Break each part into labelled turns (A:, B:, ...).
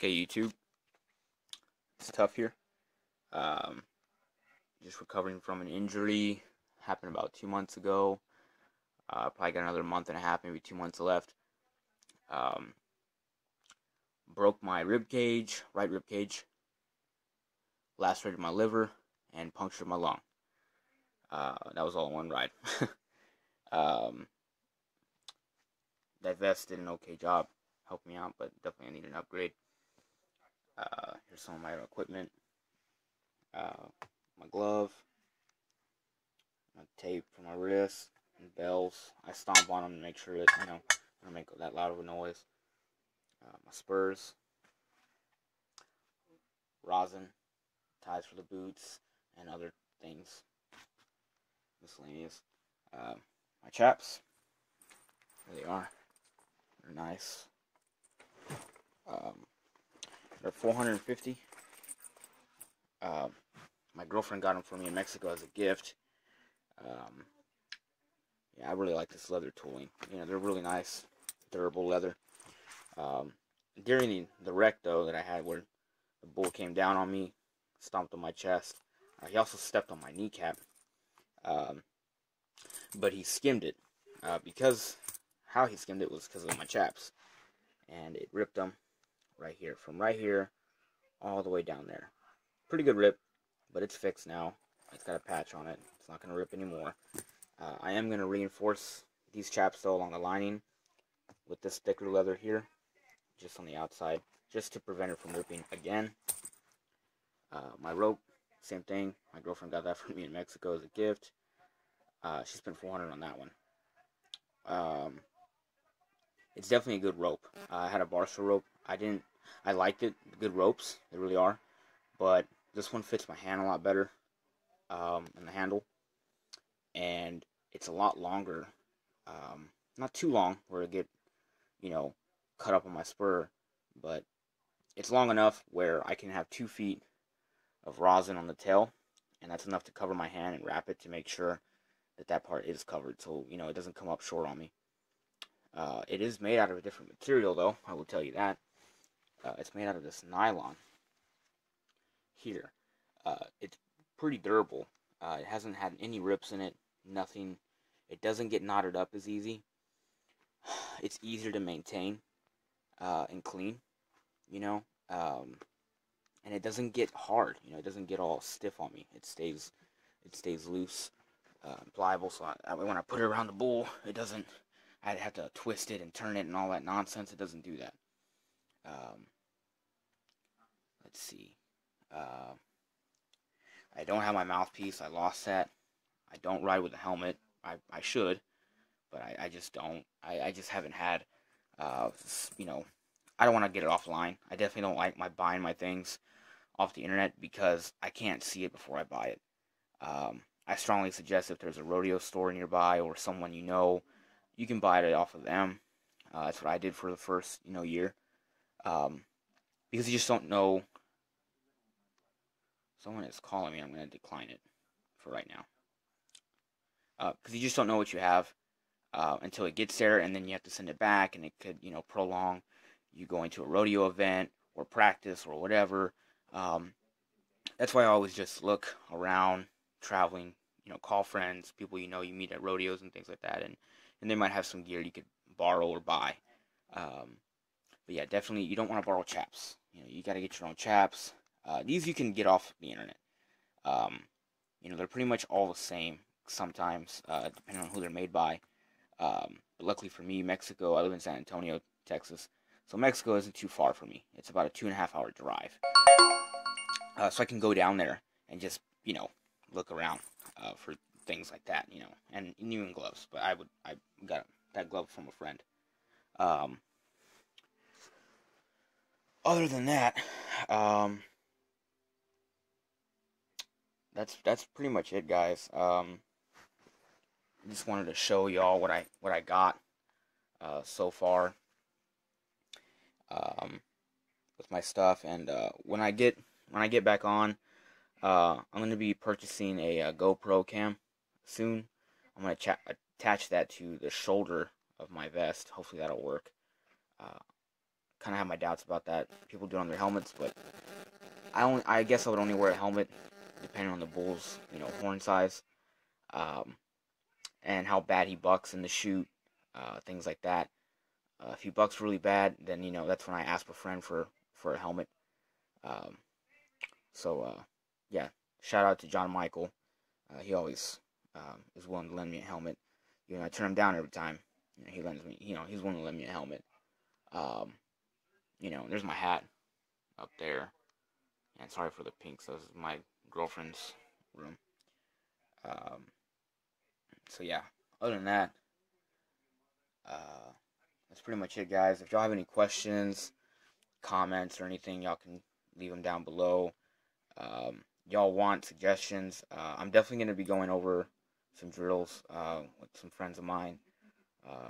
A: Okay, YouTube, it's tough here. Um, just recovering from an injury. Happened about 2 months ago. Probably got another month and a half, maybe 2 months left. Um, broke my rib cage, right rib cage, lacerated my liver, and punctured my lung. That was all in one ride. um, that vest did an okay job, helped me out, but definitely I need an upgrade. Here's some of my equipment. My glove, my tape for my wrist, and bells. I stomp on them to make sure that, I don't make that loud of a noise. My spurs, rosin, ties for the boots, and other things, miscellaneous. My chaps, there they are. They're nice. They're 450. My girlfriend got them for me in Mexico as a gift. Yeah, I really like this leather tooling. They're really nice, durable leather. During the wreck, though, that I had where the bull came down on me, stomped on my chest, he also stepped on my kneecap, but he skimmed it. Because how he skimmed it was because of my chaps, and it ripped them right here, from right here all the way down there. Pretty good rip, but it's fixed now. It's got a patch on it. It's not going to rip anymore. I am going to reinforce these chaps, though, along the lining with this thicker leather here, just on the outside, just to prevent it from ripping again. My rope, same thing. My girlfriend got that for me in Mexico as a gift. She spent $400 on that one. It's definitely a good rope. I had a Barstool rope. I liked it. Good ropes, they really are. But this one fits my hand a lot better, in the handle, and it's a lot longer. Not too long where it get, cut up on my spur, but it's long enough where I can have 2 feet of rosin on the tail, and that's enough to cover my hand and wrap it to make sure that part is covered, so it doesn't come up short on me. It is made out of a different material, though, I will tell you that. It's made out of this nylon here. It's pretty durable. It hasn't had any rips in it, nothing. It doesn't get knotted up as easy. It's easier to maintain and clean, and it doesn't get hard. It doesn't get all stiff on me. It stays loose, pliable. So when I put it around the bull, it doesn't. I'd have to twist it and turn it and all that nonsense. It doesn't do that. Let's see. I don't have my mouthpiece. I lost that. I don't ride with a helmet. I should, but I just don't. I just haven't had, I don't want to get it offline. I definitely don't like buying my things off the internet because I can't see it before I buy it. I strongly suggest if there's a rodeo store nearby or someone you can buy it off of them. That's what I did for the first, year. Because you just don't know. Someone is calling me. I'm going to decline it for right now. Because you just don't know what you have until it gets there, and then you have to send it back, and it could, prolong you going to a rodeo event or practice or whatever. That's why I always just look around, traveling, call friends, people you meet at rodeos and things like that, and they might have some gear you could borrow or buy. But yeah, definitely you don't want to borrow chaps. You got to get your own chaps. These you can get off the internet. They're pretty much all the same sometimes, depending on who they're made by. But luckily for me, Mexico, I live in San Antonio, Texas, so Mexico isn't too far from me. It's about a 2.5-hour drive. So I can go down there and just, look around for things like that, and even gloves. But I got that glove from a friend. Other than that, that's pretty much it, guys. Just wanted to show y'all what I got so far with my stuff, and when I get back on, I'm gonna be purchasing a GoPro cam soon. I'm gonna attach that to the shoulder of my vest. Hopefully that'll work. kind of have my doubts about that. People do it on their helmets, but I guess I would only wear a helmet depending on the bull's, horn size, um, and how bad he bucks in the chute, things like that. If he bucks really bad, then that's when I ask a friend for a helmet. Um, so yeah, shout out to John Michael. He always is willing to lend me a helmet. I turn him down every time. He lends me. He's willing to lend me a helmet. Um, there's my hat up there. And sorry for the pink. So this is my girlfriend's room. Um, so yeah. Other than that, that's pretty much it, guys. If y'all have any questions, comments, or anything, y'all can leave them down below. Y'all want suggestions? I'm definitely going to be going over some drills with some friends of mine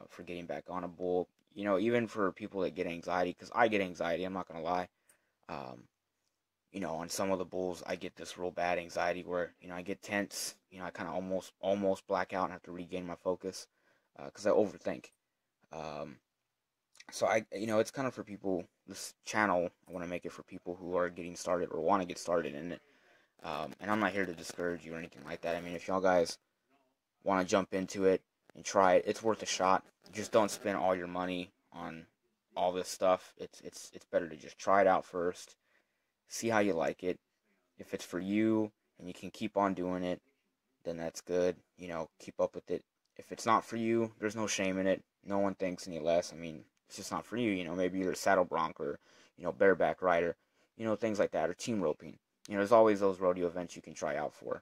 A: for getting back on a bull. Even for people that get anxiety, because I get anxiety, I'm not going to lie. On some of the bulls, I get this real bad anxiety where, I get tense. I kind of almost black out and have to regain my focus because I overthink. So it's kind of for people. This channel, I want to make it for people who are getting started or want to get started in it. And I'm not here to discourage you or anything like that. I mean, if y'all guys want to jump into it and try it, it's worth a shot. Just don't spend all your money on all this stuff. It's better to just try it out first, see how you like it. If it's for you and you can keep on doing it, then that's good. Keep up with it. If it's not for you, there's no shame in it. No one thinks any less. I mean, it's just not for you. Maybe you're a saddle bronc or, bareback rider, things like that, or team roping. There's always those rodeo events you can try out for.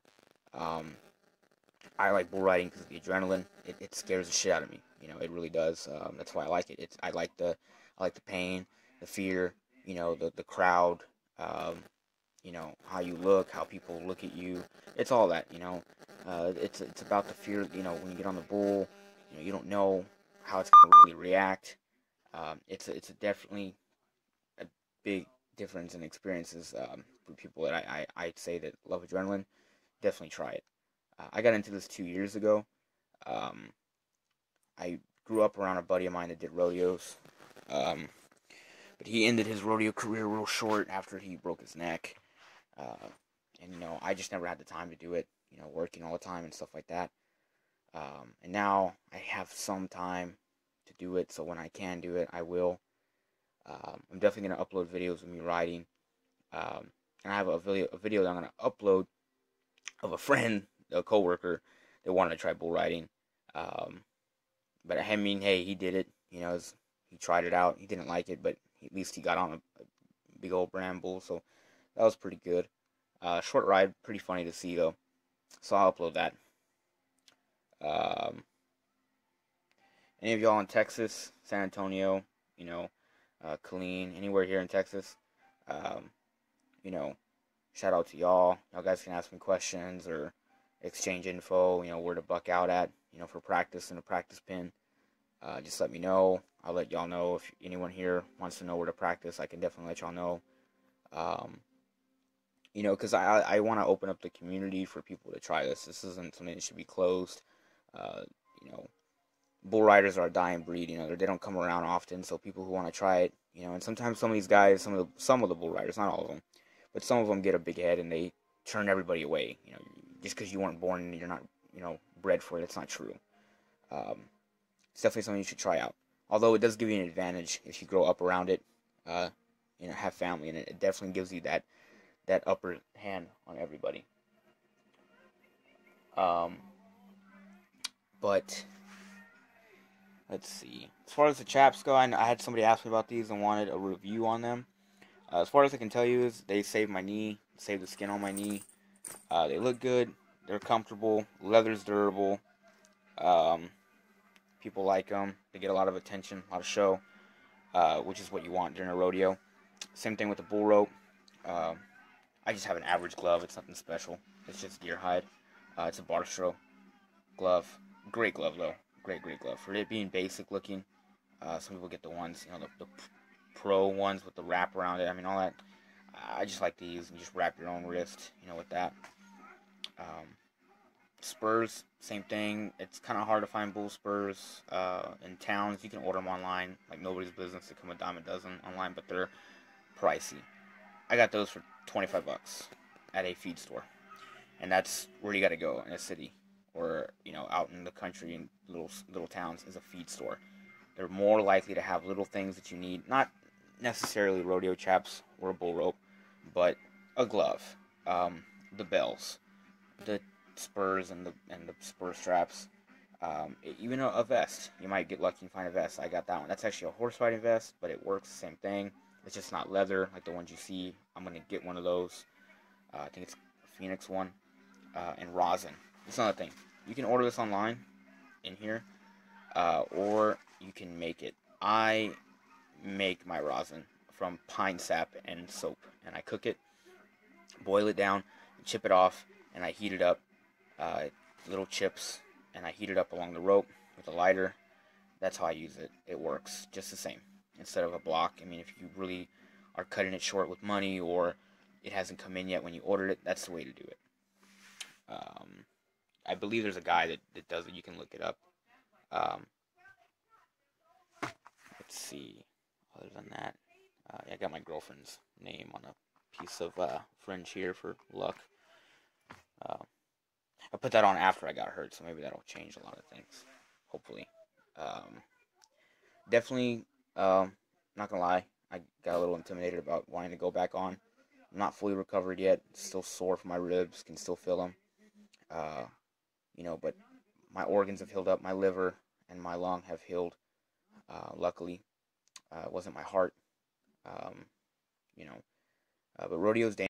A: I like bull riding because of the adrenaline. It scares the shit out of me. It really does. That's why I like it. I like the pain, the fear. The crowd. How you look, how people look at you. It's all that. It's about the fear. When you get on the bull, you don't know how it's gonna really react. It's definitely a big difference in experiences for people that I'd say that love adrenaline. Definitely try it. I got into this 2 years ago. I grew up around a buddy of mine that did rodeos, but he ended his rodeo career real short after he broke his neck. And I just never had the time to do it. Working all the time and stuff like that. And now I have some time to do it, so when I can do it, I will. I'm definitely gonna upload videos of me riding. And I have a video that I'm gonna upload of a friend, a coworker, that wanted to try bull riding. But I mean, hey, he did it. He tried it out. He didn't like it, but at least he got on a big old brand bull, so that was pretty good. Short ride, pretty funny to see though. So I'll upload that. Any of y'all in Texas, San Antonio, Killeen, anywhere here in Texas, um, shout out to y'all. Y'all guys can ask me questions or exchange info, where to buck out at, for practice in a practice pin. Just let me know. I'll let y'all know. If anyone here wants to know where to practice, I can definitely let y'all know. Because I want to open up the community for people to try this. This isn't something that should be closed. You know, bull riders are a dying breed. They don't come around often. So people who want to try it, and sometimes some of these guys, some of the bull riders, not all of them, but some of them get a big head and they turn everybody away. Just because you weren't born and you're not, bred for it, it's not true. It's definitely something you should try out. Although it does give you an advantage if you grow up around it, have family, and it definitely gives you that upper hand on everybody. But let's see. As far as the chaps go, I had somebody ask me about these and wanted a review on them. As far as I can tell you is they save my knee, save the skin on my knee. They look good. They're comfortable. Leather's durable. People like them. They get a lot of attention, a lot of show, which is what you want during a rodeo. Same thing with the bull rope. I just have an average glove. It's nothing special. It's just deer hide. It's a Barstro glove. Great glove, though. Great glove. For it being basic looking, some people get the ones, the pro ones with the wrap around it. I mean, all that. I just like these and just wrap your own wrist, with that. Spurs, same thing. It's kind of hard to find bull spurs in towns. You can order them online, like nobody's business. They come a dime a dozen online, but they're pricey. I got those for 25 bucks at a feed store, and that's where you got to go in a city or out in the country in little towns is a feed store. They're more likely to have little things that you need, not necessarily rodeo chaps or a bull rope, but a glove, the bells, the spurs and the spur straps, even a vest. You might get lucky and find a vest. I got that one. That's actually a horse riding vest, but it works the same thing. It's just not leather like the ones you see. I'm gonna get one of those. I think it's a Phoenix one, and rosin. That's another thing. You can order this online in here, or you can make it. I make my rosin from pine sap and soap, and I cook it, boil it down, chip it off, and I heat it up, uh, little chips, and I heat it up along the rope with a lighter. That's how I use it. It works just the same. Instead of a block, I mean, if you really are cutting it short with money or it hasn't come in yet when you ordered it, that's the way to do it. Um, I believe there's a guy that does it. You can look it up. Um, let's see. Other than that, yeah, I got my girlfriend's name on a piece of fringe here for luck. Uh, I put that on after I got hurt, so maybe that'll change a lot of things. Hopefully. Um, Definitely, not gonna lie, I got a little intimidated about wanting to go back on. I'm not fully recovered yet. Still sore from my ribs. Can still feel them. Uh, but my organs have healed up. My liver and my lung have healed. Luckily, it wasn't my heart. Um, you know, but rodeo's dangerous.